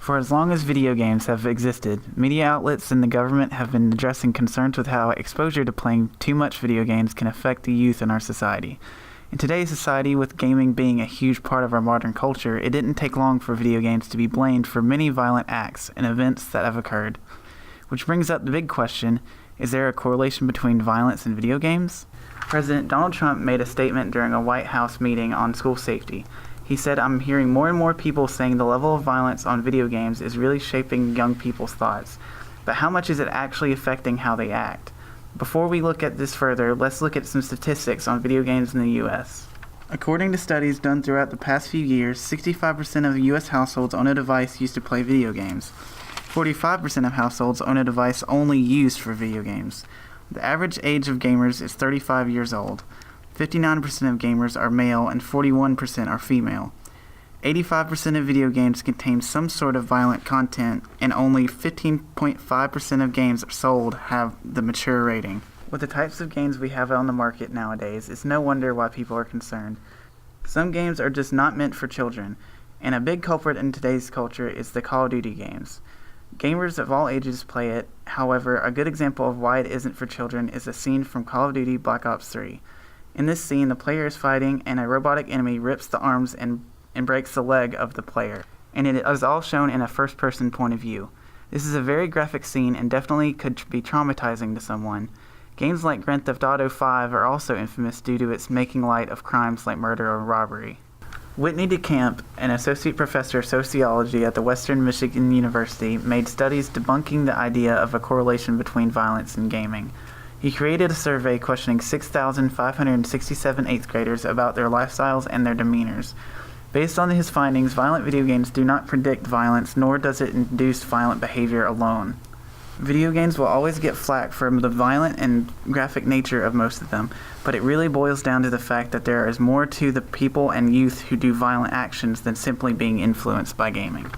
For as long as video games have existed, media outlets and the government have been addressing concerns with how exposure to playing too much video games can affect the youth in our society. In today's society, with gaming being a huge part of our modern culture, it didn't take long for video games to be blamed for many violent acts and events that have occurred. Which brings up the big question, is there a correlation between violence and video games? President Donald Trump made a statement during a White House meeting on school safety. He said, "I'm hearing more and more people saying the level of violence on video games is really shaping young people's thoughts. But how much is it actually affecting how they act?" Before we look at this further, let's look at some statistics on video games in the U.S. According to studies done throughout the past few years, 65% of U.S. households own a device used to play video games. 45% of households own a device only used for video games. The average age of gamers is 35 years old. 59% of gamers are male and 41% are female. 85% of video games contain some sort of violent content, and only 15.5% of games sold have the mature rating. With the types of games we have on the market nowadays, it's no wonder why people are concerned. Some games are just not meant for children, and a big culprit in today's culture is the Call of Duty games. Gamers of all ages play it. However, a good example of why it isn't for children is a scene from Call of Duty Black Ops 3. In this scene, the player is fighting, and a robotic enemy rips the arms and breaks the leg of the player, and it is all shown in a first-person point of view. This is a very graphic scene and definitely could be traumatizing to someone. Games like Grand Theft Auto 5 are also infamous due to its making light of crimes like murder or robbery. Whitney DeCamp, an associate professor of sociology at the Western Michigan University, made studies debunking the idea of a correlation between violence and gaming. He created a survey questioning 6,567 eighth graders about their lifestyles and their demeanors. Based on his findings, violent video games do not predict violence, nor does it induce violent behavior alone. Video games will always get flack for the violent and graphic nature of most of them, but it really boils down to the fact that there is more to the people and youth who do violent actions than simply being influenced by gaming.